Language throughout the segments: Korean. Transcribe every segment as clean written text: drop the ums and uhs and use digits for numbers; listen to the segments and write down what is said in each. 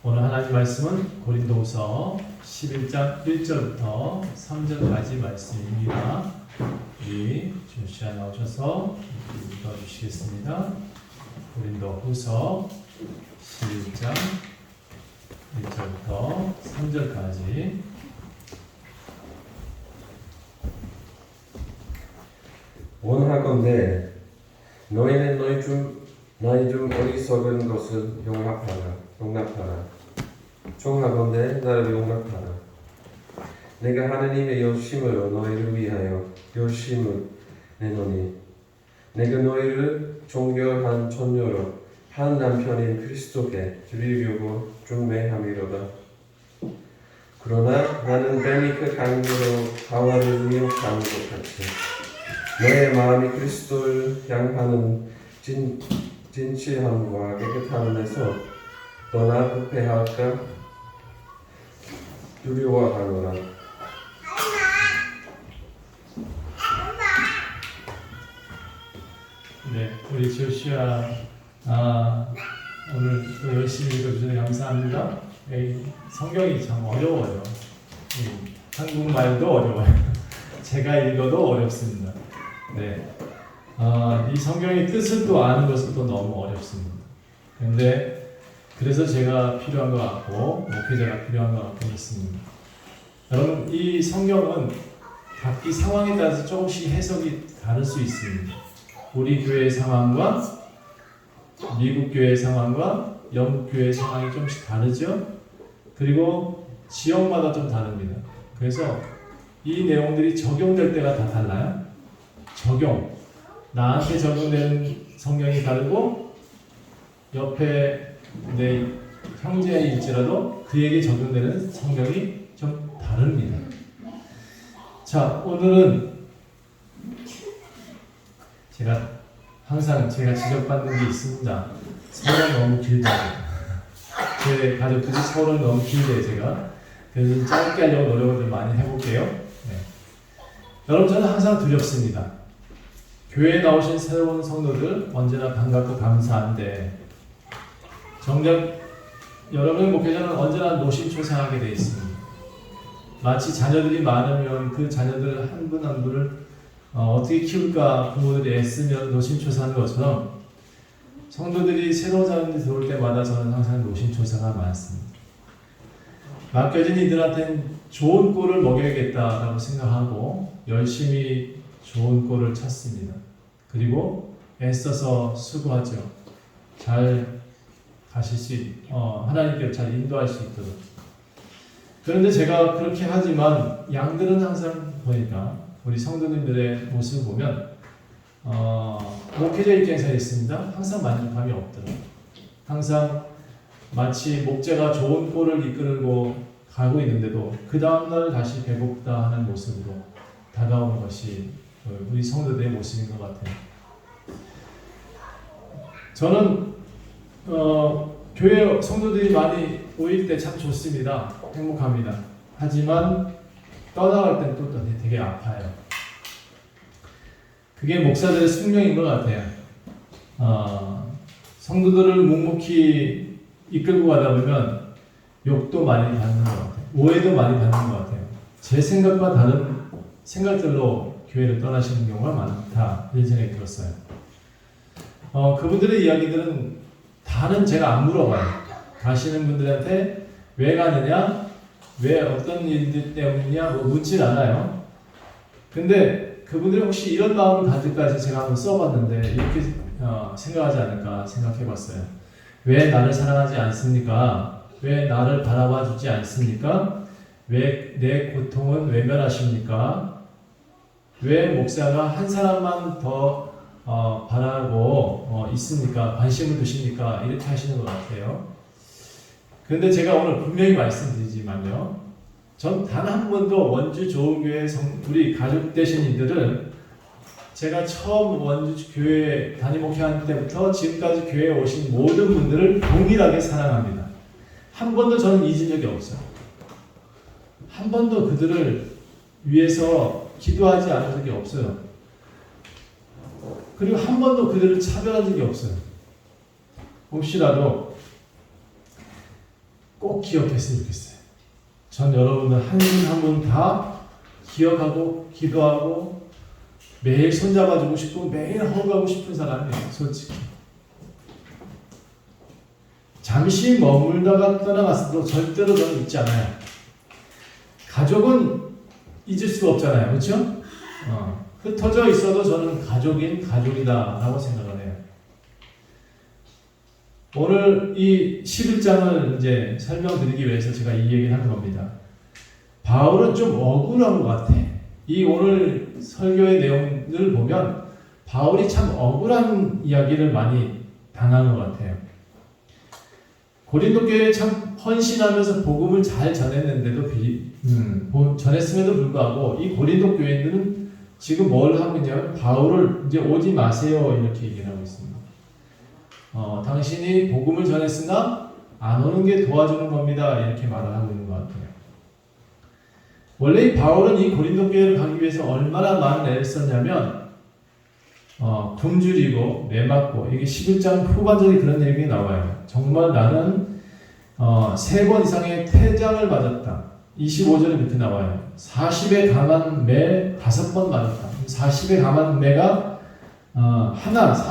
오늘 하나님 말씀은 고린도후서 11장 1절부터 3절까지 말씀입니다. 우리 조시아 나오셔서 읽어주시겠습니다. 고린도후서 11장 1절부터 3절까지. 원하건대 너희는 너희 중 어리석은 것을 용납하라. 청하건대 나를 용납하라. 내가 하나님의 열심으로 너희를 위하여 열심을 내노니 내가 너희를 존경한 처녀로 한 남편인 그리스도께 드리려고 준비함이로다. 그러나 나는 뱀이 그 강도로 하와를 미혹하는 것 같이 너의 마음이 그리스도를 향하는 진실함과 깨끗함에서 떠나 부패할까 두려워하노라. 네, 우리 조시아 오늘 또 열심히 읽어주셔서 감사합니다. 성경이 참 어려워요. 한국말도 어려워요. 제가 읽어도 어렵습니다. 네, 이 성경의 뜻을 또 아는 것은 또 너무 어렵습니다. 그런데 그래서 제가 필요한 것 같고 목회자가 필요한 것 같고 있습니다. 여러분, 이 성경은 각기 상황에 따라서 조금씩 해석이 다를 수 있습니다. 우리 교회의 상황과 미국 교회의 상황과 영국 교회의 상황이 좀씩 다르죠. 그리고 지역마다 좀 다릅니다. 그래서 이 내용들이 적용될 때가 다 달라요. 나한테 적용되는 성경이 다르고 옆에 내 형제일지라도 그에게 적용되는 성경이 좀 다릅니다. 자, 오늘은 항상 제가 지적받는 게 있습니다. 서론이 너무 길다고. 제 가족들이 서론이 너무 길대요, 제가. 그래서 짧게 하려고 노력을 좀 많이 해볼게요. 네. 여러분, 저는 항상 두렵습니다. 교회에 나오신 새로운 성도들 언제나 반갑고 감사한데 정작 여러분의 목회자는 언제나 노심초사하게 되어 있습니다. 마치 자녀들이 많으면 그 자녀들 한 분 한 분을 어떻게 키울까 부모들이 애쓰면 노심초사하는 것처럼 성도들이 새로운 사람들이 들어올 때마다 저는 항상 노심초사가 많습니다. 맡겨진 이들한테는 좋은 꼴을 먹여야겠다라고 생각하고 열심히 좋은 꼴을 찾습니다. 그리고 애써서 수고하죠. 잘 가실 하나님께서 잘 인도할 수 있도록. 그런데 제가 그렇게 하지만 양들은 항상 보니까 우리 성도님들의 모습을 보면 목회자 입장에서 있습니다. 항상 만족함이 없더라고요. 항상 마치 목자가 좋은 꼴을 이끌고 가고 있는데도 그 다음날 다시 배고프다 하는 모습으로 다가오는 것이 우리 성도들의 모습인 것 같아요. 저는 교회 성도들이 많이 모일 때 참 좋습니다. 행복합니다. 하지만 떠나갈 땐 또 되게 아파요. 그게 목사들의 숙명인 것 같아요. 성도들을 묵묵히 이끌고 가다 보면 욕도 많이 받는 것 같아요. 오해도 많이 받는 것 같아요. 제 생각과 다른 생각들로 교회를 떠나시는 경우가 많다, 이런 생각이 들었어요. 그분들의 이야기들은 다는 제가 안 물어봐요. 가시는 분들한테 왜 가느냐, 왜 어떤 일들 때문이냐 묻질 않아요. 근데 그분들이 혹시 이런 마음을 가질까 해서 제가 한번 써봤는데 이렇게 생각하지 않을까 생각해봤어요. 왜 나를 사랑하지 않습니까? 왜 나를 바라봐 주지 않습니까? 왜 내 고통은 외면하십니까? 왜 목사가 한 사람만 더 바라고 있습니까? 관심을 두십니까? 이렇게 하시는 것 같아요. 그런데 제가 오늘 분명히 말씀드리지만요, 전 단 한 번도 원주 좋은교회 우리 가족 되신 이들은 제가 처음 원주 교회 담임 목회할 때부터 지금까지 교회에 오신 모든 분들을 동일하게 사랑합니다. 한 번도 저는 잊은 적이 없어요. 한 번도 그들을 위해서 기도하지 않은 적이 없어요. 그리고 한 번도 그들을 차별한 적이 없어요. 혹시라도 꼭 기억했으면 좋겠어요. 전 여러분들 한 분 한 분 다 기억하고 기도하고 매일 손잡아주고 싶고 매일 허가하고 싶은 사람이에요. 솔직히. 잠시 머물다가 떠나갔어도 절대로 저는 잊지 않아요. 가족은 잊을 수가 없잖아요. 그렇죠? 흩어져 있어도 저는 가족인 가족이다라고 생각을 해요. 오늘 이 11장을 이제 설명드리기 위해서 제가 이 얘기를 하는 겁니다. 바울은 좀 억울한 것 같아. 이 오늘 설교의 내용을 보면 바울이 참 억울한 이야기를 많이 당한 것 같아요. 고린도 교회에 참 헌신하면서 복음을 잘 전했는데도 전했음에도 불구하고 이 고린도 교회인들은 지금 뭘 하고 있냐면 바울을 이제 오지 마세요 이렇게 얘기를 하고 있습니다. 당신이 복음을 전했으나 안 오는 게 도와주는 겁니다 이렇게 말을 하고 있는 것 같아요. 원래 이 바울은 이 고린도 교회를 가기 위해서 얼마나 많은 애를 썼냐면 굶주리고 매맞고 이게 11장 후반절에 그런 얘기 나와요. 정말 나는 3번 이상의 태장을 맞았다. 25절에 밑에 나와요. 40에 감한 매 5번 맞았다. 40에 감한 매가 하나를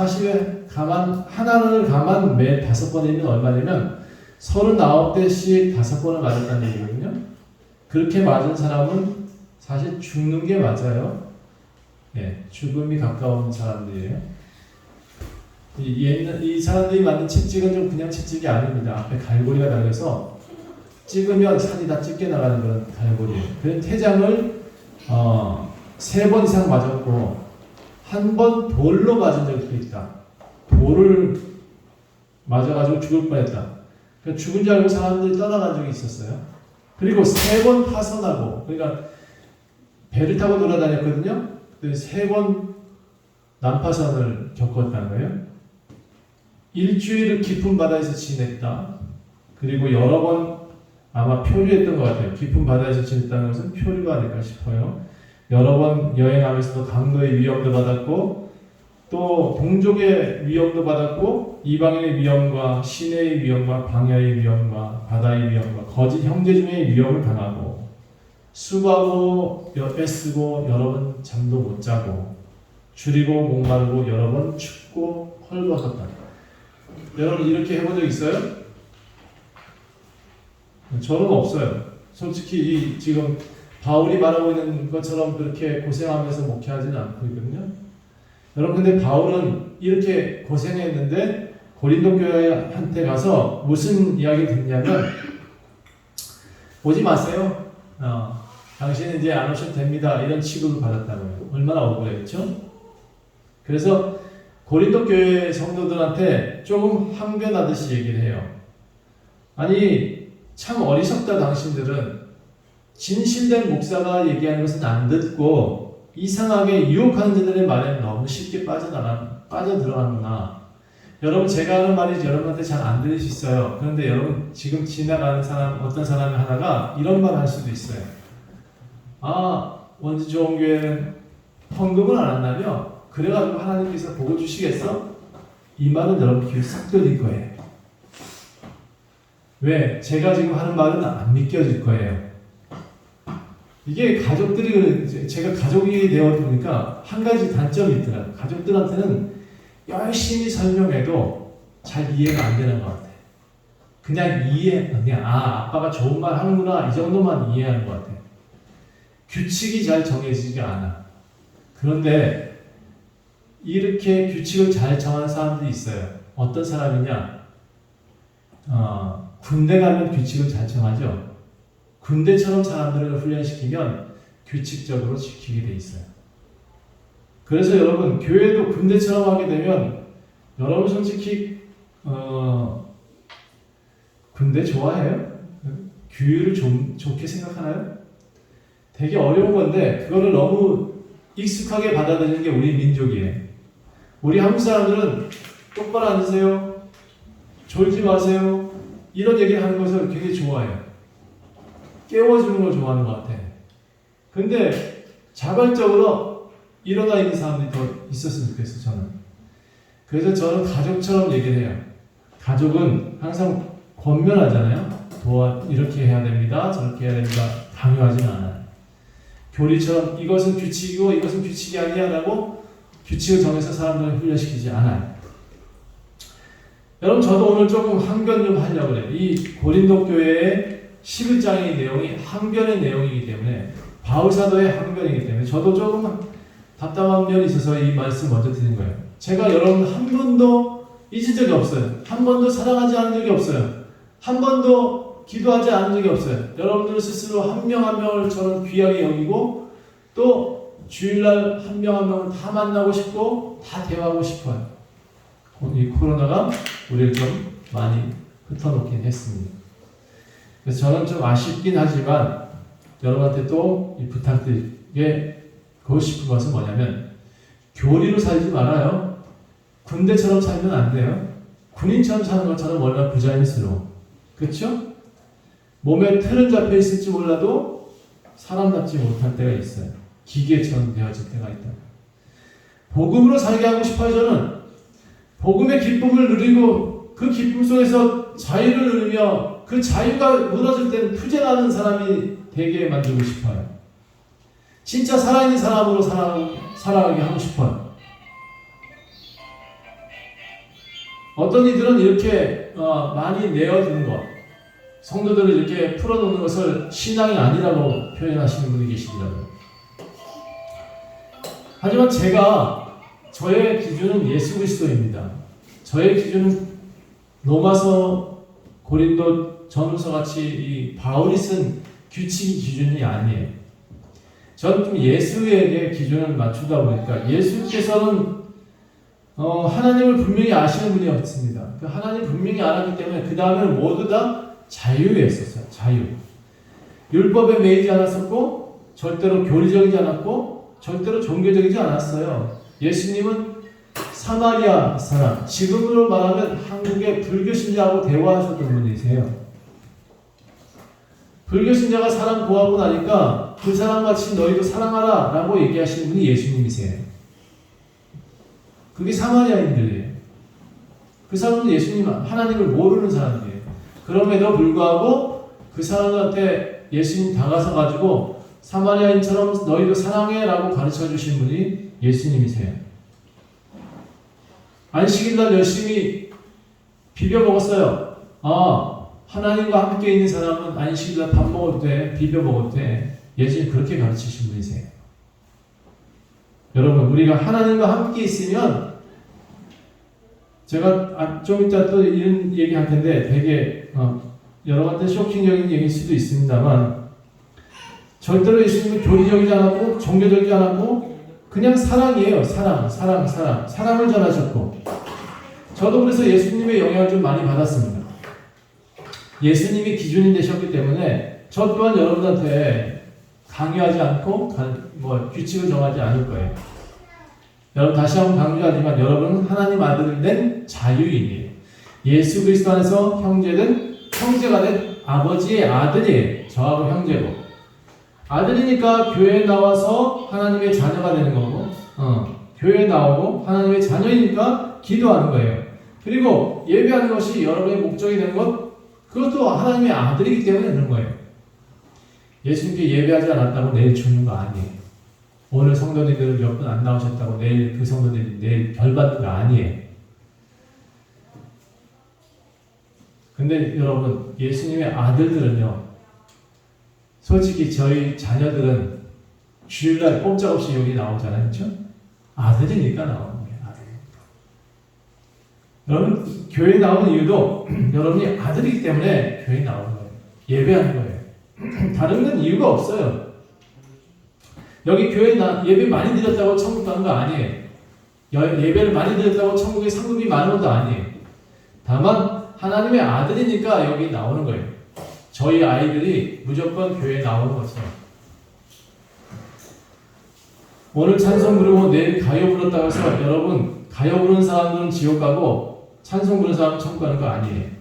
감한 매 5번이면 얼마냐면 39대씩 5번을 맞았다는 얘기거든요. 그렇게 맞은 사람은 사실 죽는 게 맞아요. 예, 죽음이 가까운 사람들이에요. 이 사람들이 만든 채찍은 좀 그냥 채찍이 아닙니다. 앞에 갈고리가 달려서 찍으면 살이 다 찢겨 나가는 그런 갈고리예요. 그런 태장을 3번 이상 맞았고 한 번 돌로 맞은 적도 있다. 돌을 맞아가지고 죽을 뻔했다. 그러니까 죽은 줄 알고 사람들이 떠나간 적이 있었어요. 그리고 3번 파선하고, 그러니까 배를 타고 돌아다녔거든요. 3번 난파선을 겪었다는 거예요. 일주일을 깊은 바다에서 지냈다. 그리고 여러 번 아마 표류했던 것 같아요. 깊은 바다에서 지냈다는 것은 표류가 아닐까 싶어요. 여러 번 여행하면서도 강도의 위험도 받았고 또 동족의 위험도 받았고 이방인의 위험과 시내의 위험과 광야의 위험과 바다의 위험과 거짓 형제 중의 위험을 당하고 수고하고 애쓰고 여러 번 잠도 못 자고 줄이고 목마르고 여러 번 춥고 헐벗었다. 여러분 이렇게 해본 적 있어요? 저는 없어요. 솔직히 지금 바울이 말하고 있는 것처럼 그렇게 고생하면서 목회하지는 않고 있거든요. 여러분 근데 바울은 이렇게 고생했는데 고린도 교회한테 가서 무슨 이야기를 듣냐면 오지 마세요. 당신은 이제 안 오셔도 됩니다. 이런 취급을 받았다고요. 얼마나 억울했죠? 그래서 고린도 교회 성도들한테 조금 항변하듯이 얘기를 해요. 아니 참 어리석다 당신들은 진실된 목사가 얘기하는 것은 안 듣고 이상하게 유혹하는 자들의 말에 너무 쉽게 빠져들어가는구나. 여러분 제가 하는 말이 여러분한테 잘 안 들릴 수 있어요. 그런데 여러분 지금 지나가는 사람 어떤 사람이 하나가 이런 말 할 수도 있어요. 원주 좋은 교회는 헌금을 안 한다며? 그래가지고 하나님께서 복을 주시겠어? 이 말은 여러분 귀에 싹 들릴 거예요. 왜? 제가 지금 하는 말은 안 믿겨질 거예요. 이게 가족들이, 제가 가족이 되어 보니까 한 가지 단점이 있더라고요. 가족들한테는 열심히 설명해도 잘 이해가 안 되는 것 같아요. 그냥 아빠가 좋은 말 하는구나 이 정도만 이해하는 것 같아요. 규칙이 잘 정해지지가 않아. 그런데 이렇게 규칙을 잘 정한 사람들이 있어요. 어떤 사람이냐? 군대 가면 규칙을 잘 정하죠. 군대처럼 사람들을 훈련시키면 규칙적으로 지키게 돼 있어요. 그래서 여러분 교회도 군대처럼 하게 되면 여러분 솔직히 군대 좋아해요? 규율을 좋게 생각하나요? 되게 어려운 건데 그거를 너무 익숙하게 받아들이는 게 우리 민족이에요. 우리 한국 사람들은 똑바로 앉으세요. 졸지 마세요. 이런 얘기를 하는 것을 굉장히 좋아해요. 깨워주는 걸 좋아하는 것 같아. 근데 자발적으로 일어나 있는 사람들이 더 있었으면 좋겠어, 저는. 그래서 저는 가족처럼 얘기를 해요. 가족은 항상 권면하잖아요. 이렇게 해야 됩니다. 저렇게 해야 됩니다. 강요하지는 않아요. 교리처럼 이것은 규칙이고 이것은 규칙이 아니야라고 규칙을 정해서 사람들을 훈련시키지 않아요. 여러분, 저도 오늘 조금 항변 좀 하려고 그래요. 이 고린도 교회의 11장의 내용이 항변의 내용이기 때문에, 바울사도의 항변이기 때문에 저도 조금 답답한 면이 있어서 이 말씀 먼저 드리는 거예요. 제가 여러분 한 번도 잊은 적이 없어요. 한 번도 사랑하지 않은 적이 없어요. 한 번도 기도하지 않은 적이 없어요. 여러분들 스스로 한 명 한 명을 저는 귀하게 여기고, 또 주일날 한 명 한 명을 다 만나고 싶고 다 대화하고 싶어요. 이 코로나가 우리를 좀 많이 흩어놓긴 했습니다. 그래서 저는 좀 아쉽긴 하지만 여러분한테 또 이 부탁드리고 싶은 것은 뭐냐면, 교리로 살지 말아요. 군대처럼 살면 안 돼요. 군인처럼 사는 것처럼 얼마나 부자연스러워. 그렇죠? 몸에 틀은 잡혀 있을지 몰라도 사람답지 못할 때가 있어요. 기계처럼 되어질 때가 있다. 복음으로 살게 하고 싶어요. 저는 복음의 기쁨을 누리고 그 기쁨 속에서 자유를 누리며 그 자유가 무너질 때는 투쟁하는 사람이 되게 만들고 싶어요. 진짜 살아있는 사람으로 살아가게 하고 싶어요. 어떤 이들은 이렇게 많이 내어주는 것, 성도들을 이렇게 풀어놓는 것을 신앙이 아니라고 표현하시는 분이 계시더라고요. 하지만 저의 기준은 예수 그리스도입니다. 저의 기준은 로마서, 고린도 전후서 같이 이 바울이 쓴 규칙 기준이 아니에요. 저는 좀 예수에게 기준을 맞추다 보니까, 예수께서는 하나님을 분명히 아시는 분이었습니다. 그 하나님 분명히 알았기 때문에 그 다음에는 모두 다 자유였었어요. 자유. 율법에 매이지 않았었고, 절대로 교리적이지 않았고, 절대로 종교적이지 않았어요. 예수님은 사마리아 사람, 지금으로 말하면 한국의 불교 신자하고 대화하셨던 분이세요. 불교 신자가 사람 구하고 나니까 그 사람같이 너희도 사랑하라 라고 얘기하시는 분이 예수님이세요. 그게 사마리아인들이에요. 그 사람은 예수님, 하나님을 모르는 사람들이에요. 그럼에도 불구하고 그 사람한테 예수님 다가서 가지고 사마리아인처럼 너희도 사랑해 라고 가르쳐 주신 분이 예수님이세요. 안식일날 열심히 비벼 먹었어요. 하나님과 함께 있는 사람은 안식일날 밥 먹어도 돼, 비벼 먹어도 돼. 예수님 그렇게 가르치신 분이세요. 여러분, 우리가 하나님과 함께 있으면, 제가 좀 이따 또 이런 얘기 할 텐데 되게 여러분한테 쇼킹적인 얘기일 수도 있습니다만, 절대로 예수님은 교리적이지 않았고 종교적이지 않았고 그냥 사랑이에요. 사랑을 전하셨고, 저도 그래서 예수님의 영향을 좀 많이 받았습니다. 예수님이 기준이 되셨기 때문에 저 또한 여러분한테 강요하지 않고 규칙을 정하지 않을 거예요. 여러분, 다시 한번 강조하지만 여러분은 하나님 아들을 낸 자유인이에요. 예수 그리스도 안에서 형제가 된 아버지의 아들이에요. 저하고 형제고. 아들이니까 교회에 나와서 하나님의 자녀가 되는 거고, 교회에 나오고 하나님의 자녀이니까 기도하는 거예요. 그리고 예배하는 것이 여러분의 목적이 되는 것, 그것도 하나님의 아들이기 때문에 그런 거예요. 예수님께 예배하지 않았다고 내일 죽는 거 아니에요. 오늘 성도님들 몇 분 안 나오셨다고 내일 그 성도들이 내일 벌 받는 거 아니에요. 근데 여러분, 예수님의 아들들은요, 솔직히 저희 자녀들은 주일날 꼼짝없이 여기 나오잖아요. 그렇죠? 아들이니까 나오는 거예요. 여러분, 교회에 나오는 이유도 여러분이 아들이기 때문에 교회에 나오는 거예요. 예배하는 거예요. 다른 건 이유가 없어요. 여기 교회에 예배 많이 드렸다고 천국 가는 거 아니에요. 예배를 많이 드렸다고 천국에 상급이 많은 것도 아니에요. 다만 하나님의 아들이니까 여기 나오는 거예요. 저희 아이들이 무조건 교회에 나오는 것처럼. 오늘 찬송 부르고 내일 가요 불렀다고 해서 여러분, 가요 부르는 사람들은 지옥 가고 찬송 부르는 사람은 천국 가는 거 아니에요.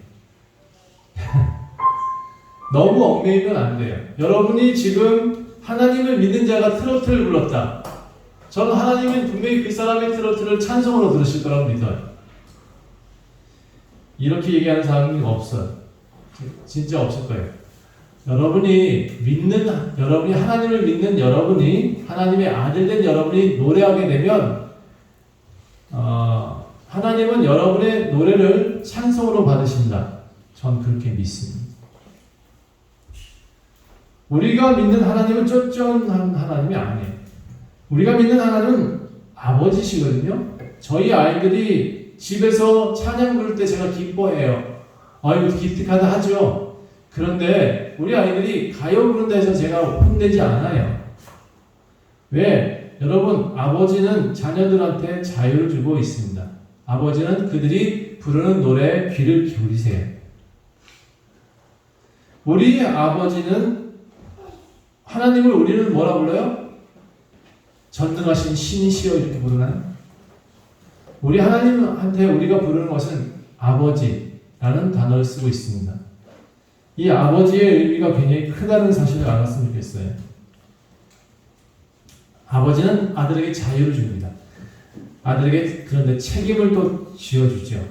너무 얽매이면 안 돼요. 여러분이 지금 하나님을 믿는 자가 트로트를 불렀다. 저는 하나님은 분명히 그 사람의 트로트를 찬송으로 들으실 거라고 믿어요. 이렇게 얘기하는 사람은 없어요. 진짜 없을 거예요. 여러분이 하나님을 믿는 여러분이, 하나님의 아들된 여러분이 노래하게 되면, 하나님은 여러분의 노래를 찬송으로 받으신다. 전 그렇게 믿습니다. 우리가 믿는 하나님은 쩌쩌한 하나님이 아니에요. 우리가 믿는 하나님은 아버지시거든요. 저희 아이들이 집에서 찬양 부를 때 제가 기뻐해요. 아이고 기특하다 하죠. 그런데 우리 아이들이 가요 부른다 해서 제가 혼내지 않아요. 왜? 여러분, 아버지는 자녀들한테 자유를 주고 있습니다. 아버지는 그들이 부르는 노래에 귀를 기울이세요. 우리 아버지는, 하나님을 우리는 뭐라 불러요? 전능하신 신이시여 이렇게 부르나요? 우리 하나님한테 우리가 부르는 것은 아버지라는 단어를 쓰고 있습니다. 이 아버지의 의미가 굉장히 크다는 사실을 알았으면 좋겠어요. 아버지는 아들에게 자유를 줍니다. 아들에게 그런데 책임을 또 지어주죠.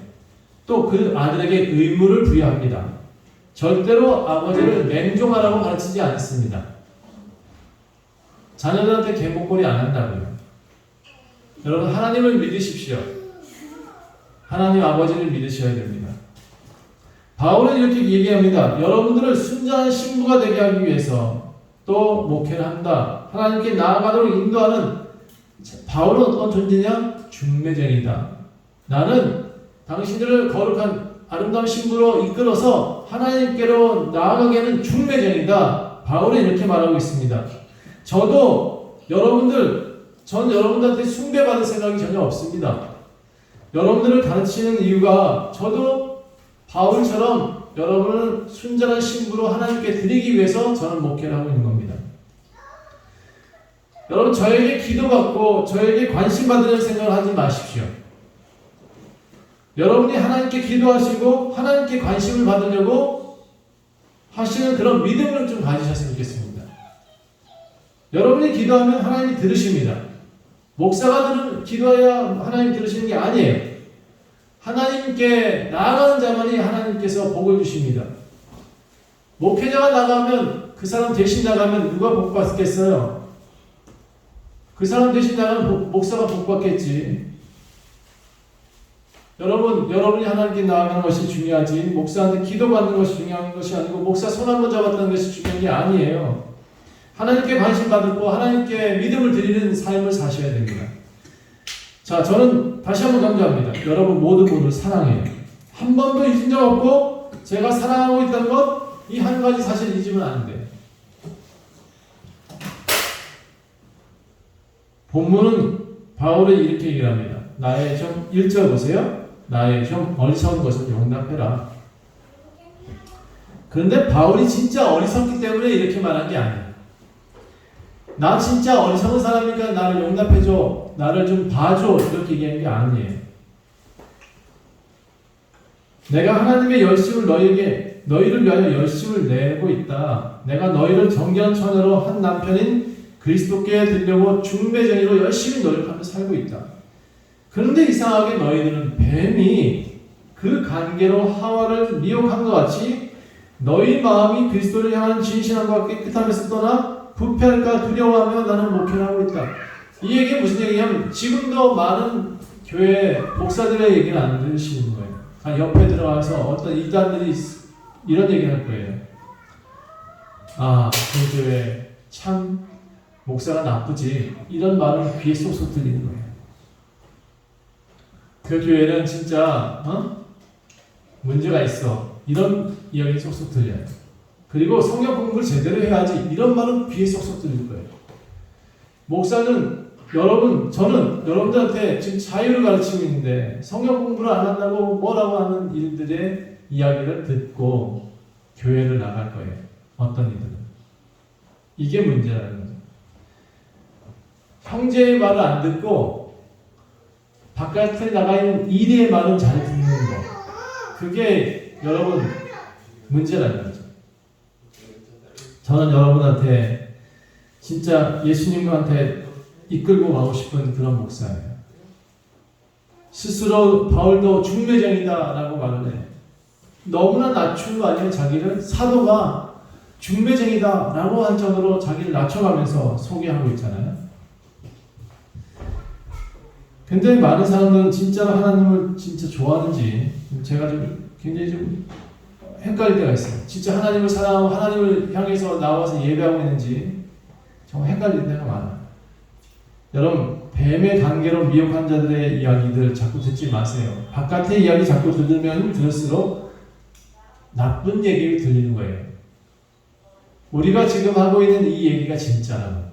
또 그 아들에게 의무를 부여합니다. 절대로 아버지를 맹종하라고 가르치지 않습니다. 자녀들한테 개목걸이 안 한다고요. 여러분, 하나님을 믿으십시오. 하나님 아버지를 믿으셔야 됩니다. 바울은 이렇게 얘기합니다. 여러분들을 순전한 신부가 되게 하기 위해서 또 목회를 한다. 하나님께 나아가도록 인도하는, 바울은 어떤 존재냐? 중매쟁이다. 나는 당신들을 거룩한 아름다운 신부로 이끌어서 하나님께로 나아가게 하는 중매쟁이다. 바울은 이렇게 말하고 있습니다. 저도 전 여러분들한테 숭배받을 생각이 전혀 없습니다. 여러분들을 가르치는 이유가 저도 바울처럼 여러분을 순전한 신부로 하나님께 드리기 위해서 저는 목회를 하고 있는 겁니다. 여러분, 저에게 기도받고 저에게 관심 받으려는 생각을 하지 마십시오. 여러분이 하나님께 기도하시고 하나님께 관심을 받으려고 하시는 그런 믿음을 좀 가지셨으면 좋겠습니다. 여러분이 기도하면 하나님이 들으십니다. 목사가 기도해야 하나님 들으시는 게 아니에요. 하나님께 나아가는 자만이 하나님께서 복을 주십니다. 목회자가 나가면, 그 사람 대신 나가면 누가 복 받겠어요? 그 사람 대신 나가면 목사가 복 받겠지. 여러분이 하나님께 나아가는 것이 중요하지, 목사한테 기도받는 것이 중요한 것이 아니고, 목사 손 한번 잡았다는 것이 중요한 게 아니에요. 하나님께 관심 받고 하나님께 믿음을 드리는 삶을 사셔야 됩니다. 자, 저는 다시 한번 강조합니다. 여러분 모든 분을 사랑해요. 한 번도 잊은 적 없고, 제가 사랑하고 있다는 것, 이 한 가지 사실 잊으면 안 돼요. 본문은 바울이 이렇게 얘기를 합니다. 나의 좀 1절 보세요. 나의 좀 어리석은 것을 용납해라. 그런데 바울이 진짜 어리석기 때문에 이렇게 말한 게 아니에요. 나 진짜 어리석은 사람이니까 나를 용납해줘, 나를 좀 봐줘, 이렇게 얘기하는 게 아니에요. 내가 하나님의 열심을 너희를 위하여 열심을 내고 있다. 내가 너희를 정결한 처녀로 한 남편인 그리스도께 드리려고 중매쟁이로 열심히 노력하며 살고 있다. 그런데 이상하게 너희들은 뱀이 그 관계로 하와를 미혹한 것 같이 너희 마음이 그리스도를 향한 진실함과 깨끗함에서 떠나 부패할까 두려워하며 나는 목회를 하고 있다. 이 얘기는 무슨 얘기냐면, 지금도 많은 교회 목사들의 얘기를 안 들으시는 거예요. 옆에 들어와서 어떤 이단들이 이런 얘기를 할 거예요. 아, 그 교회 참 목사가 나쁘지, 이런 말은 귀에 쏙쏙 들리는 거예요. 그 교회는 진짜 문제가 있어, 이런 이야기 쏙쏙 들려요. 그리고 성경 공부를 제대로 해야지, 이런 말은 귀에 쏙쏙 들릴 거예요. 목사는 저는 여러분들한테 지금 자유를 가르치고 있는데 성경 공부를 안 한다고 뭐라고 하는 일들의 이야기를 듣고 교회를 나갈 거예요. 어떤 이들은. 이게 문제라는 거죠. 형제의 말을 안 듣고 바깥에 나가 있는 이리의 말은 잘 듣는 거. 그게 여러분 문제라는 거죠. 저는 여러분한테 진짜 예수님한테 이끌고 가고 싶은 그런 목사예요. 스스로 바울도 중매쟁이다 라고 말을 해요. 너무나 낮춘 거 아니에요? 자기를 사도가 중매쟁이다 라고 한 정도로 자기를 낮춰가면서 소개하고 있잖아요. 굉장히 많은 사람들은 진짜로 하나님을 진짜 좋아하는지 제가 좀 굉장히 좀 헷갈릴 때가 있어요. 진짜 하나님을 사랑하고 하나님을 향해서 나와서 예배하고 있는지 정말 헷갈릴 때가 많아요. 여러분, 뱀의 관계로 미혹한 자들의 이야기들 자꾸 듣지 마세요. 바깥의 이야기 자꾸 들으면 들을수록 나쁜 얘기를 들리는 거예요. 우리가 지금 하고 있는 이 얘기가 진짜라고.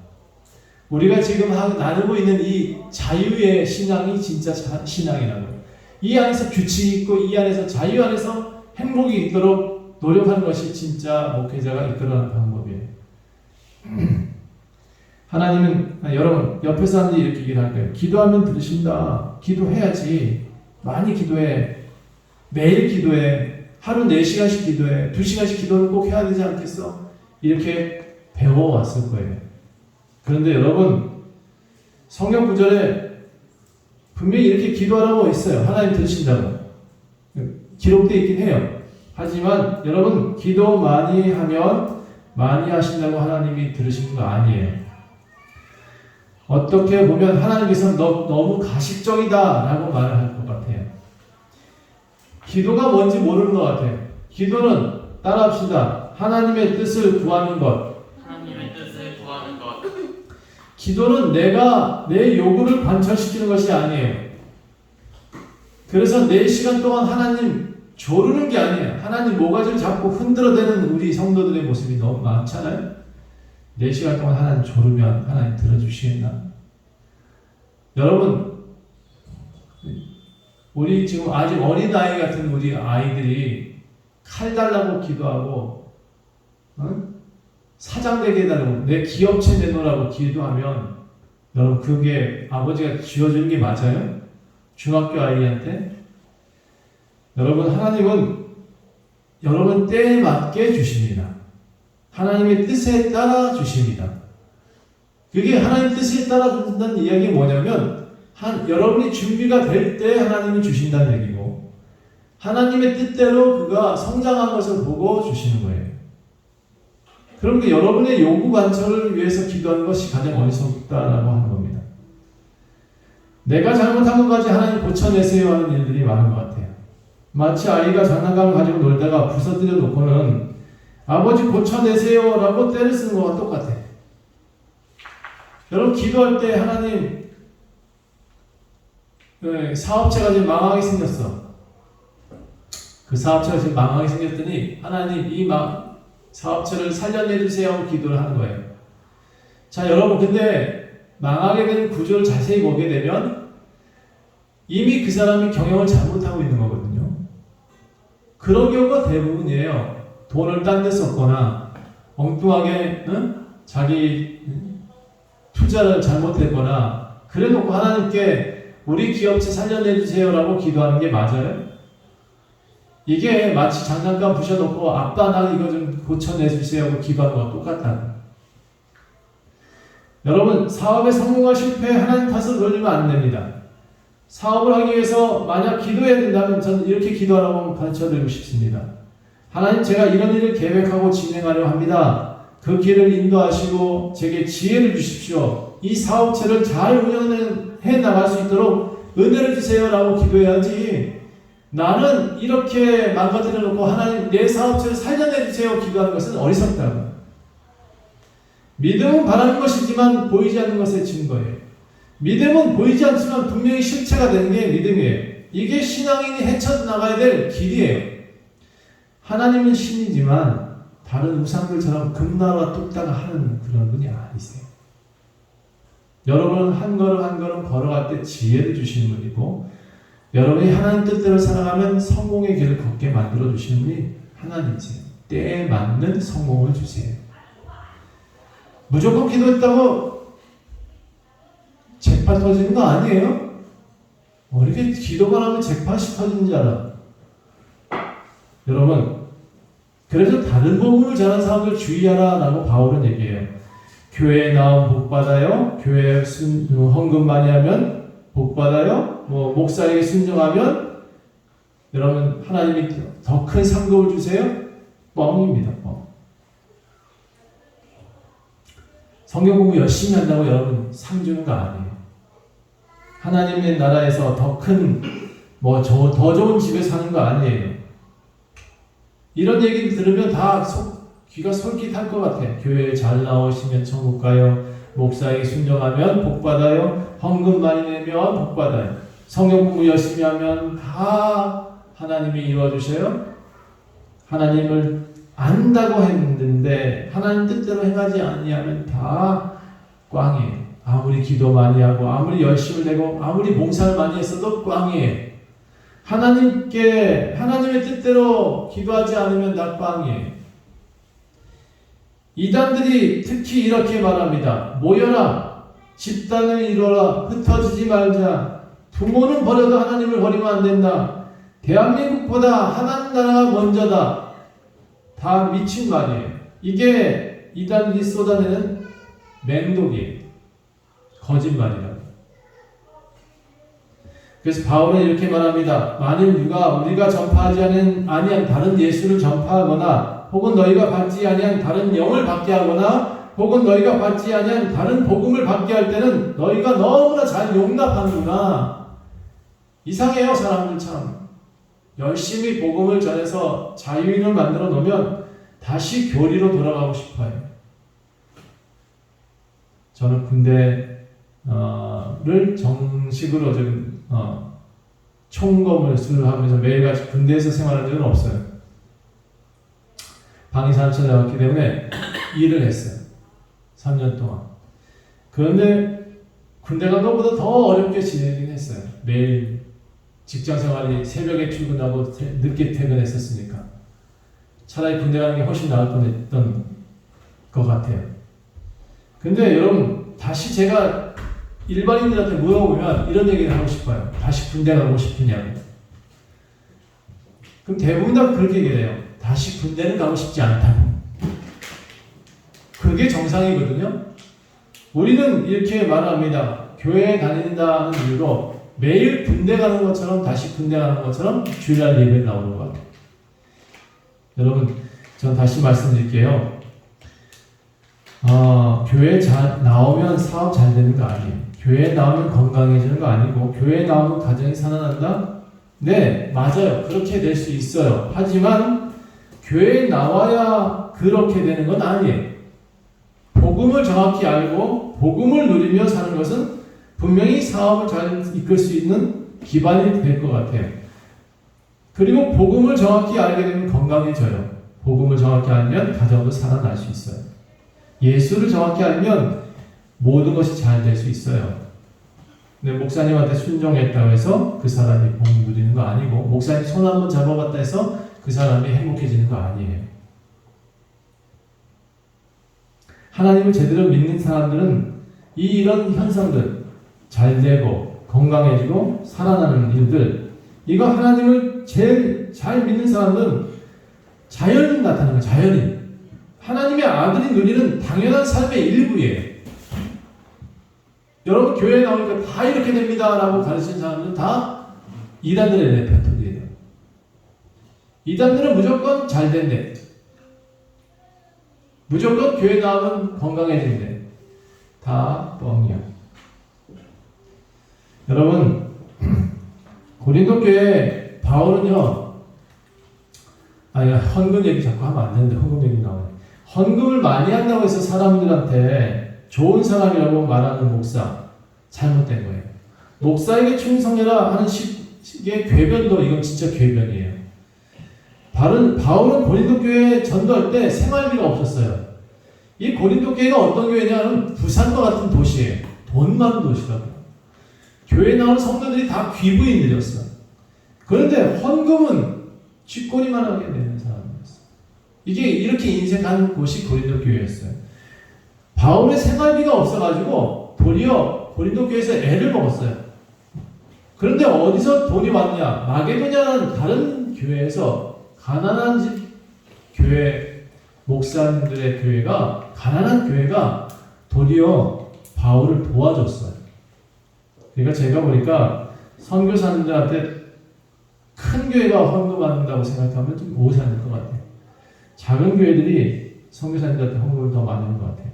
우리가 지금 나누고 있는 이 자유의 신앙이 진짜 신앙이라고. 이 안에서 규칙이 있고 이 안에서 자유 안에서 행복이 있도록 노력하는 것이 진짜 목회자가 이끌어가는 방법이에요. 하나님은 여러분 옆에 사람들이 이렇게 얘기를 할 거예요. 기도하면 들으신다. 기도해야지. 많이 기도해. 매일 기도해. 하루 4시간씩 기도해. 2시간씩 기도를 꼭 해야 되지 않겠어? 이렇게 배워왔을 거예요. 그런데 여러분, 성경 구절에 분명히 이렇게 기도하라고 있어요. 하나님 들으신다고. 기록되어 있긴 해요. 하지만 여러분, 기도 많이 하면 많이 하신다고 하나님이 들으신 거 아니에요. 어떻게 보면 하나님께서 너무 가식적이다 라고 말을 할 것 같아요. 기도가 뭔지 모르는 것 같아요. 기도는 따라합시다. 하나님의 뜻을 구하는 것. 하나님의 뜻을 구하는 것. 기도는 내가 내 요구를 관철시키는 것이 아니에요. 그래서 4시간 동안 하나님 조르는 게 아니에요. 하나님 모가지를 잡고 흔들어대는 우리 성도들의 모습이 너무 많잖아요. 4시간 동안 하나님 조르면 하나님 들어주시겠나? 여러분, 우리 지금 아직 어린아이 같은 우리 아이들이 칼 달라고 기도하고 사장되게 해달라고 내 기업체 내놓으라고 기도하면 여러분 그게 아버지가 쥐어주는 게 맞아요? 중학교 아이한테? 여러분 하나님은 여러분 때에 맞게 주십니다. 하나님의 뜻에 따라 주십니다. 그게 하나님 뜻에 따라 준다는 이야기가 뭐냐면 여러분이 준비가 될 때 하나님이 주신다는 얘기고 하나님의 뜻대로 그가 성장한 것을 보고 주시는 거예요. 그러니까 여러분의 요구 관철을 위해서 기도하는 것이 가장 어리석다라고 하는 겁니다. 내가 잘못한 것까지 하나님 고쳐내세요 하는 일들이 많은 것 같아요. 마치 아이가 장난감을 가지고 놀다가 부서뜨려 놓고는 아버지 고쳐내세요 라고 때를 쓰는 것과 똑같아요. 여러분 기도할 때 하나님 사업체가 지금 망하게 생겼어. 그 사업체가 지금 망하게 생겼더니 하나님 이 사업체를 살려내주세요 하고 기도를 하는 거예요. 자 여러분 근데 망하게 된 구조를 자세히 보게 되면 이미 그 사람이 경영을 잘못하고 있는 거거든요. 그런 경우가 대부분이에요. 돈을 딴 데 썼거나 엉뚱하게 자기 투자를 잘못했거나 그래놓고 하나님께 우리 기업체 살려내주세요 라고 기도하는 게 맞아요? 이게 마치 장난감 부셔놓고 아빠 나 이거 좀 고쳐내주세요 하고 기도하는 거와 똑같다. 여러분 사업에 성공과 실패 하나님 탓을 돌리면 안 됩니다. 사업을 하기 위해서 만약 기도해야 된다면 저는 이렇게 기도하라고 가르쳐드리고 싶습니다. 하나님 제가 이런 일을 계획하고 진행하려 합니다. 그 길을 인도하시고 제게 지혜를 주십시오. 이 사업체를 잘 운영해 나갈 수 있도록 은혜를 주세요 라고 기도해야지 나는 이렇게 망가뜨려 놓고 하나님 내 사업체를 살려내 주세요 기도하는 것은 어리석다고. 믿음은 바라는 것이지만 보이지 않는 것의 증거예요. 믿음은 보이지 않지만 분명히 실체가 되는 게 믿음이에요. 이게 신앙인이 헤쳐나가야 될 길이에요. 하나님은 신이지만 다른 우상들처럼 금나라 뚝딱 하는 그런 분이 아니세요. 여러분은 한 걸음 한 걸음 걸어갈 때 지혜를 주시는 분이고 여러분이 하나님 뜻대로 살아가면 성공의 길을 걷게 만들어 주시는 분이 하나님이세요. 때에 맞는 성공을 주세요. 무조건 기도했다고 잭팟 터지는 거 아니에요? 이렇게 기도만 하면 잭팟이 터지는 줄 알아. 여러분 그래서 다른 복음을 전하는 사람들 주의하라 라고 바울은 얘기해요. 교회에 나온 복 받아요. 교회에 헌금 많이 하면 복 받아요. 목사에게 순종하면 여러분 하나님이 더 큰 상급을 주세요? 뻥입니다. 뻥. 성경 공부 열심히 한다고 여러분 상 주는 거 아니에요. 하나님의 나라에서 더 큰 더 좋은 집에 사는 거 아니에요. 이런 얘기 들으면 다 귀가 솔깃할 것 같아. 교회에 잘 나오시면 천국 가요. 목사에게 순종하면 복 받아요. 헌금 많이 내면 복 받아요. 성경 공부 열심히 하면 다 하나님이 이루어주셔요. 하나님을 안다고 했는데 하나님 뜻대로 행하지 아니하면 다 꽝이에요. 아무리 기도 많이 하고 아무리 열심을 내고 아무리 봉사를 많이 했어도 꽝이에요. 하나님의 뜻대로 기도하지 않으면 다 꽝이에요. 이단들이 특히 이렇게 말합니다. 모여라, 집단을 이루어라, 흩어지지 말자. 부모는 버려도 하나님을 버리면 안 된다. 대한민국보다 하나님 나라가 먼저다. 다 미친 말이에요. 이게 이단들이 쏟아내는 맹독이에요. 거짓말이라고. 그래서 바울은 이렇게 말합니다. 만일 누가 우리가 전파하지 아니한 다른 예수를 전파하거나 혹은 너희가 받지 아니한 다른 영을 받게 하거나 혹은 너희가 받지 아니한 다른 복음을 받게 할 때는 너희가 너무나 잘 용납하는구나. 이상해요. 사람들 참. 열심히 복음을 전해서 자유인을 만들어 놓으면 다시 교리로 돌아가고 싶어요. 저는 군대를 정식으로 지금 총검을 수료하면서 매일같이 군대에서 생활한 적은 없어요. 방위산업체 나왔기 때문에 일을 했어요. 3년 동안. 그런데 군대 간 것보다 더 어렵게 지내긴 했어요. 매일 직장 생활이 새벽에 출근하고 늦게 퇴근했었으니까 차라리 군대 가는 게 훨씬 나을 뻔했던 것 같아요. 근데 여러분 다시 제가 일반인들한테 물어보면 이런 얘기를 하고 싶어요. 다시 군대 가고 싶으냐고. 그럼 대부분 다 그렇게 얘기해요. 다시 군대는 가고 싶지 않다고. 그게 정상이거든요. 우리는 이렇게 말합니다. 교회에 다닌다는 이유로 매일 군대 가는 것처럼 다시 군대 가는 것처럼 주일날 예배에 나오는 것 같아요. 여러분, 전 다시 말씀드릴게요. 교회에 나오면 사업 잘 되는 거 아니에요. 교회에 나오면 건강해지는 거 아니고 교회에 나오면 가정이 살아난다? 네, 맞아요. 그렇게 될 수 있어요. 하지만 교회에 나와야 그렇게 되는 건 아니에요. 복음을 정확히 알고 복음을 누리며 사는 것은 분명히 사업을 잘 이끌 수 있는 기반이 될 것 같아요. 그리고 복음을 정확히 알게 되면 건강해져요. 복음을 정확히 알면 가정도 살아날 수 있어요. 예수를 정확히 알면 모든 것이 잘 될 수 있어요. 근데 목사님한테 순종했다고 해서 그 사람이 복 누리는 거 아니고 목사님 손 한번 잡아봤다 해서 그 사람이 행복해지는 거 아니에요. 하나님을 제대로 믿는 사람들은 이런 현상들 잘 되고 건강해지고 살아나는 일들 이거 하나님을 제일 잘 믿는 사람은 자연인 나타나는 거예요. 자연인. 하나님의 아들이 누리는 당연한 삶의 일부예요. 여러분 교회에 나오니까 다 이렇게 됩니다 라고 가르치는 사람들은 다 이단들의 레퍼토리예요. 이단들은 무조건 잘 된대. 무조건 교회 나오면 건강해진대. 다 뻥이야. 여러분 고린도 교회 바울은요 헌금 얘기 자꾸 하면 안 되는데 헌금 얘기 나오네. 헌금을 많이 한다고 해서 사람들한테 좋은 사람이라고 말하는 목사 잘못된 거예요. 목사에게 충성해라 하는 식의 궤변도 이건 진짜 궤변이에요. 바울은 고린도 교회에 전도할 때 생활비가 없었어요. 이 고린도 교회가 어떤 교회냐면 부산과 같은 도시예요. 돈 많은 도시라고요. 교회에 나오는 성도들이 다 귀부인들이었어요. 그런데 헌금은 쥐꼬리만 하게 되는 사람이었어요. 이게 이렇게 인색한 곳이 고린도 교회였어요. 바울의 생활비가 없어가지고 도리어 고린도 교회에서 애를 먹었어요. 그런데 어디서 돈이 왔냐? 마게도냐는 다른 교회에서 가난한 집 교회 목사님들의 교회가 가난한 교회가 도리어 바울을 도와줬어요. 그러니까 제가 보니까 선교사님들한테 큰 교회가 헌금한다고 생각하면 좀 오해가 될 것 같아요. 작은 교회들이 선교사님들한테 헌금을 더 많이 하는 것 같아요.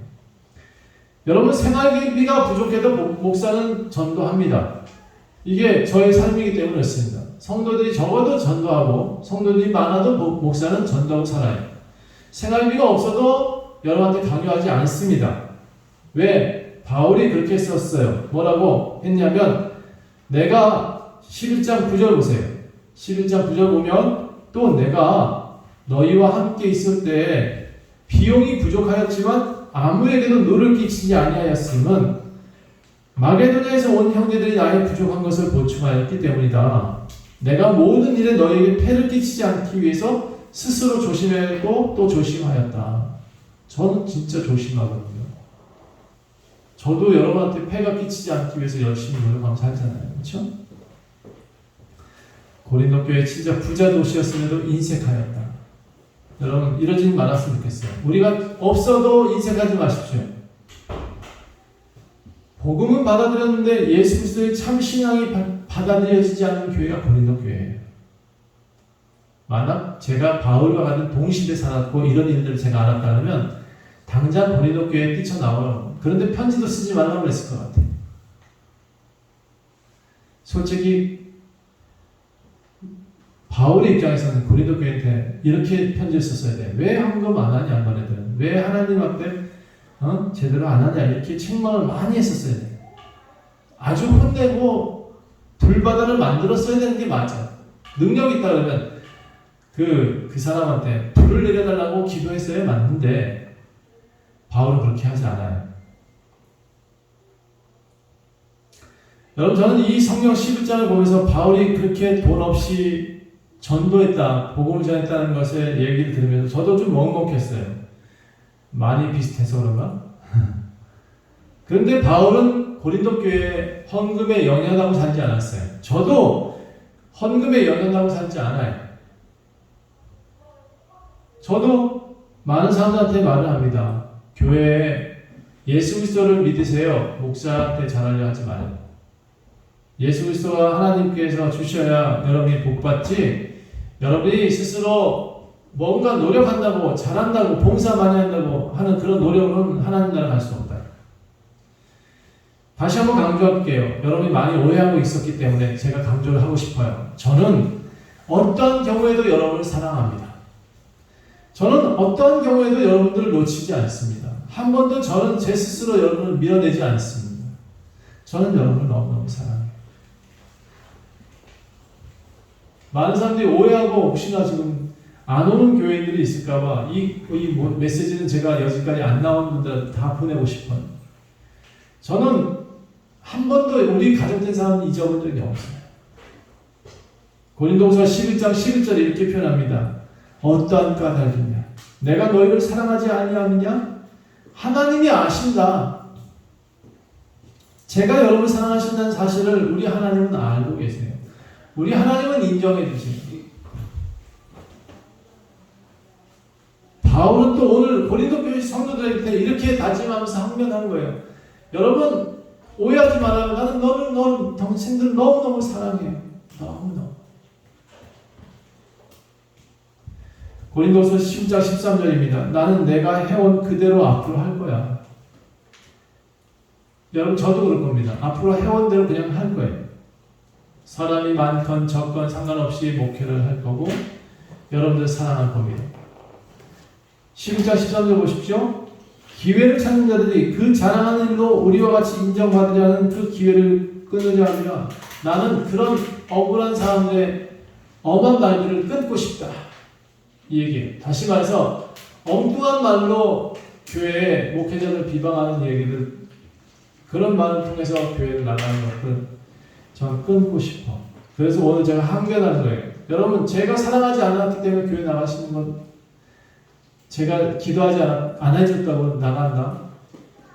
여러분, 생활비가 부족해도 목사는 전도합니다. 이게 저의 삶이기 때문에 그렇습니다. 성도들이 적어도 전도하고 성도들이 많아도 목사는 전도하고 살아요. 생활비가 없어도 여러분한테 강요하지 않습니다. 왜? 바울이 그렇게 썼어요. 뭐라고 했냐면, 내가 11장 9절 보세요. 11장 9절 보면, 또 내가 너희와 함께 있을 때 비용이 부족하였지만 아무에게도 노를 끼치지 아니하였음은 마게도냐에서 온 형제들이 나의 부족한 것을 보충하였기 때문이다. 내가 모든 일에 너희에게 폐를 끼치지 않기 위해서 스스로 조심했고 또 조심하였다. 저는 진짜 조심하거든요. 저도 여러분한테 폐가 끼치지 않기 위해서 열심히 노력하면서 살잖아요. 그렇죠? 고린도 교회 진짜 부자 도시였음에도 인색하였다. 여러분, 이러지는 말았으면 좋겠어요. 우리가 없어도 인색하지 마십시오. 복음은 받아들였는데 예수 그리스도의 참 신앙이 받아들여지지 않는 교회가 고린도 교회예요. 만약 제가 바울과 같은 동시대에 살았고 이런 일들을 제가 알았다면 당장 고린도 교회에 뛰쳐나오라고. 그런데 편지도 쓰지 말라고 그랬을 것 같아요. 솔직히 바울의 입장에서는 고린도 교회한테 이렇게 편지를 썼어야 돼. 왜 헌금 안 하냐, 너네들은. 왜 하나님 앞에 제대로 안 하냐, 이렇게 책망을 많이 했었어야 돼. 아주 혼내고 불바다를 만들었어야 되는 게 맞아. 능력이 있다 그러면 그 사람한테 불을 내려달라고 기도했어야 맞는데 바울은 그렇게 하지 않아요. 여러분, 저는 이 성경 11장을 보면서 바울이 그렇게 돈 없이 전도했다, 복음을 전했다는 것에 얘기를 들으면서 저도 좀 먹먹했어요. 많이 비슷해서 그런가? 그런데 바울은 고린도 교회에 헌금에 연연하고 살지 않았어요. 저도 헌금에 연연하고 살지 않아요. 저도 많은 사람들한테 말을 합니다. 교회에 예수 그리스도를 믿으세요. 목사한테 잘하려 하지 마요. 예수 그리스도가 하나님께서 주셔야 여러분이 복받지, 여러분이 스스로 뭔가 노력한다고, 잘한다고, 봉사 많이 한다고 하는 그런 노력은 하나님 나라 갈 수 없다. 다시 한번 강조할게요. 여러분이 많이 오해하고 있었기 때문에 제가 강조를 하고 싶어요. 저는 어떤 경우에도 여러분을 사랑합니다. 저는 어떤 경우에도 여러분들을 놓치지 않습니다. 한 번도 저는 제 스스로 여러분을 밀어내지 않습니다. 저는 여러분을 너무너무 사랑해요. 많은 사람들이 오해하고 혹시나 지금 안 오는 교회인들이 있을까봐 이 메시지는 제가 여기까지 안 나온 분들 다 보내고 싶어요. 저는 한 번도 우리 가정된 사람은 잊어본 적이 없어요. 고린도후서 11장 11절에 이렇게 표현합니다. 어떠한 까닭이냐? 내가 너희를 사랑하지 아니하느냐? 하나님이 아신다. 제가 여러분을 사랑하신다는 사실을 우리 하나님은 알고 계세요. 우리 하나님은 인정해 주세요. 바울은 또 오늘 고린도 교회 성도들한테 이렇게 다짐하면서 항변한 거예요. 여러분, 오해하지 말아요. 나는 너를 당신들 너무너무 사랑해요. 너무너무. 고린도서 10장 13절입니다. 나는 내가 해온 그대로 앞으로 할 거야. 여러분, 저도 그럴 겁니다. 앞으로 해온 대로 그냥 할 거예요. 사람이 많건 적건 상관없이 목회를 할 거고 여러분들 사랑할 겁니다. 11장 13절 보십시오. 기회를 찾는 자들이 그 자랑하는 일로 우리와 같이 인정받으려는 그 기회를 끊으려 하니라. 나는 그런 억울한 사람들의 엄한 말들을 끊고 싶다. 이 얘기예요. 다시 말해서 엉뚱한 말로 교회에 목회자를 비방하는 얘기들, 그런 말을 통해서 교회를 나가는 것들 전 끊고 싶어. 그래서 오늘 제가 항변하는 거예요. 여러분, 제가 사랑하지 않았기 때문에 교회 나가시는 건, 제가 기도하지 안 해줬다고 나간다.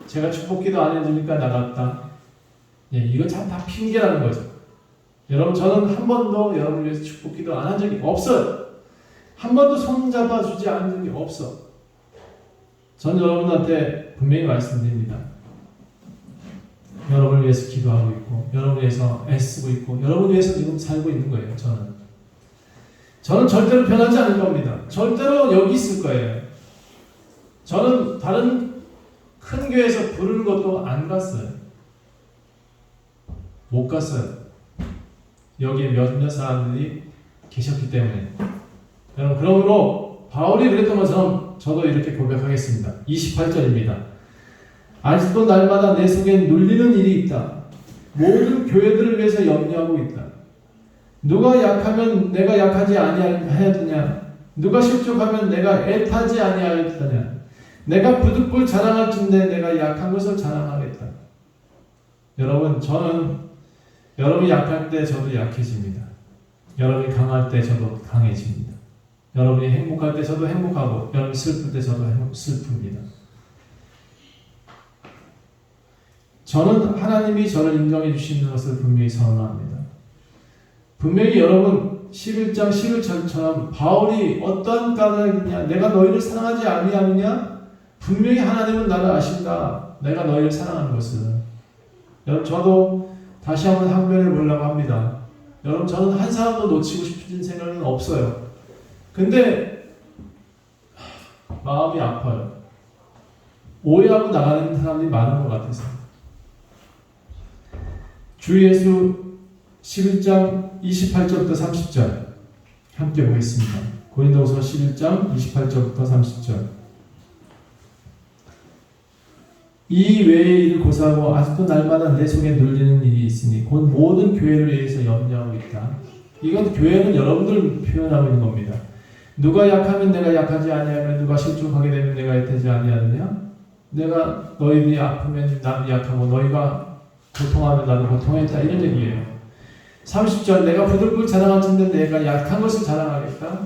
제가 축복기도 안 해주니까 나갔다. 예, 이건 참 다 핑계라는 거죠. 여러분, 저는 한 번도 여러분을 위해서 축복기도 안 한 적이 없어요. 한 번도 손 잡아주지 않은 적이 없어. 전 여러분한테 분명히 말씀드립니다. 여러분을 위해서 기도하고 있고, 여러분을 위해서 애쓰고 있고, 여러분을 위해서 지금 살고 있는 거예요. 저는 저는 절대로 변하지 않을 겁니다. 절대로 여기 있을 거예요. 저는 다른 큰 교회에서 부르는 것도 안 갔어요. 못 갔어요. 여기에 몇몇 사람들이 계셨기 때문에. 여러분, 그러므로 바울이 그랬던 것처럼 저도 이렇게 고백하겠습니다. 28절입니다. 아직도 날마다 내 속에 눌리는 일이 있다. 모든 교회들을 위해서 염려하고 있다. 누가 약하면 내가 약하지 아니하였느냐? 누가 실족하면 내가 애타지 아니하였느냐? 내가 부득불 자랑할 쯤에 내가 약한 것을 자랑하겠다. 여러분, 저는 여러분이 약할 때 저도 약해집니다. 여러분이 강할 때 저도 강해집니다. 여러분이 행복할 때 저도 행복하고, 여러분이 슬플 때 저도 슬픕니다. 저는 하나님이 저를 인정해 주시는 것을 분명히 선언합니다. 분명히 여러분 11장 11절처럼 바울이 어떠한 까닭이냐, 내가 너희를 사랑하지 아니하느냐? 분명히 하나님은 나를 아신다. 내가 너희를 사랑하는 것을. 여러분, 저도 다시 한번 항변해 보려고 합니다. 여러분, 저는 한 사람도 놓치고 싶은 생각은 없어요. 근데 마음이 아파요. 오해하고 나가는 사람들이 많은 것 같아서. 주 예수 11장 28절부터 30절 함께 보겠습니다. 고린도후서 11장 28절부터 30절. 이 외의 일을 고사하고 아직도 날마다 내 속에 눌리는 일이 있으니 곧 모든 교회를 위해서 염려하고 있다. 이건 교회는 여러분들 표현하고 있는 겁니다. 누가 약하면 내가 약하지 아니하며 누가 실족하게 되면 내가 애타지 아니하느냐? 내가 너희들이 아프면 나도 약하고 너희가 고통하면 나도 고통했다. 이런 얘기예요. 30절 내가 부들불 자랑할 텐데 내가 약한 것을 자랑하겠다.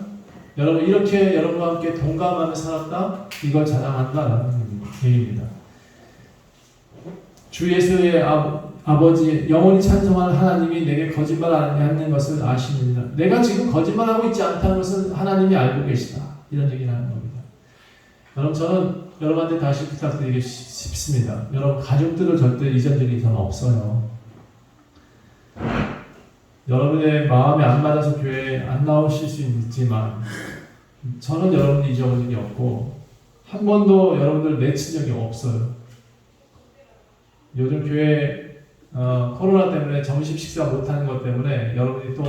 여러분, 이렇게 여러분과 함께 동감하며 살았다. 이걸 자랑한다라는 얘기입니다. 주 예수의 아버지 영원히 찬송하는 하나님이 내게 거짓말 안 하는 것을 아시느니라. 내가 지금 거짓말하고 있지 않다는 것을 하나님이 알고 계시다. 이런 얘기를 하는 겁니다. 여러분, 저는 여러분한테 다시 부탁드리고 싶습니다. 여러분, 가족들을 절대 잊어드릴 필요는 없어요. 여러분의 마음에 안 맞아서 교회에 안 나오실 수 있지만 저는 여러분을 잊어본 적이 없고 한 번도 여러분들 내친 적이 없어요. 요즘 교회 코로나 때문에 점심 식사 못하는 것 때문에 여러분이 또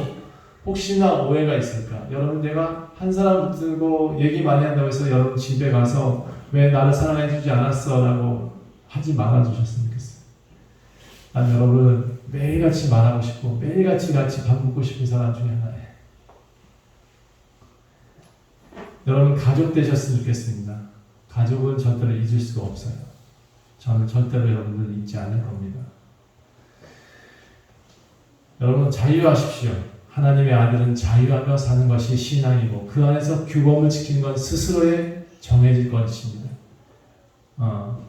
혹시나 오해가 있을까? 여러분, 내가 한 사람 붙들고 얘기 많이 한다고 해서 여러분 집에 가서 왜 나를 사랑해주지 않았어? 라고 하지 말아주셨으면 좋겠어요. 난 여러분은 매일같이 말하고 싶고 매일같이 밥 먹고 싶은 사람 중에 하나예요. 여러분, 가족 되셨으면 좋겠습니다. 가족은 절대로 잊을 수가 없어요. 저는 절대로 여러분들 잊지 않을 겁니다. 여러분, 자유하십시오. 하나님의 아들은 자유하며 사는 것이 신앙이고 그 안에서 규범을 지키는 건 스스로의 정해질 것입니다.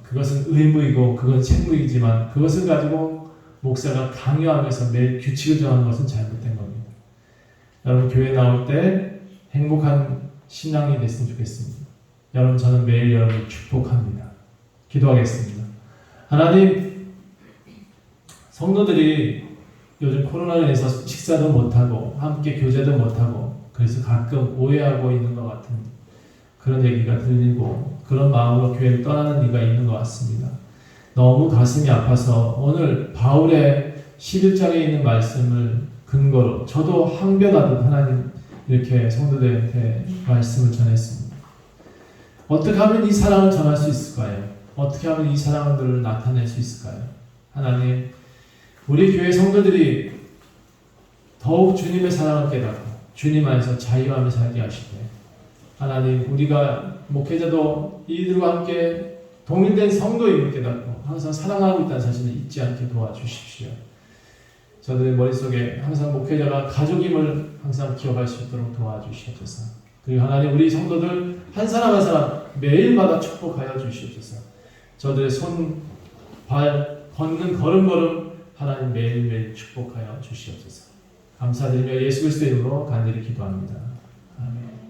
그것은 의무이고 그건 책무이지만 그것을 가지고 목사가 강요하면서 매일 규칙을 정하는 것은 잘못된 겁니다. 여러분, 교회 나올 때 행복한 신앙이 됐으면 좋겠습니다. 여러분, 저는 매일 여러분을 축복합니다. 기도하겠습니다. 하나님, 성도들이 요즘 코로나로 인해서 식사도 못하고 함께 교제도 못하고 그래서 가끔 오해하고 있는 것 같은 그런 얘기가 들리고 그런 마음으로 교회를 떠나는 이가 있는 것 같습니다. 너무 가슴이 아파서 오늘 바울의 11장에 있는 말씀을 근거로 저도 항변하듯 하나님 이렇게 성도들한테 말씀을 전했습니다. 어떻게 하면 이 사랑을 전할 수 있을까요? 어떻게 하면 이 사랑들을 나타낼 수 있을까요? 하나님, 우리 교회 성도들이 더욱 주님의 사랑을 깨닫고 주님 안에서 자유하며 살게 하시되 하나님, 우리가 목회자도 이들과 함께 동일된 성도임을 깨닫고 항상 사랑하고 있다는 사실을 잊지 않게 도와주십시오. 저들의 머릿속에 항상 목회자가 가족임을 항상 기억할 수 있도록 도와주시옵소서. 그리고 하나님, 우리 성도들 한 사람 한 사람 매일마다 축복하여 주시옵소서. 저들의 손, 발, 걷는 걸음걸음 하나님 매일매일 축복하여 주시옵소서. 감사드리며 예수 그리스도의 이름으로 간절히 기도합니다. 아멘.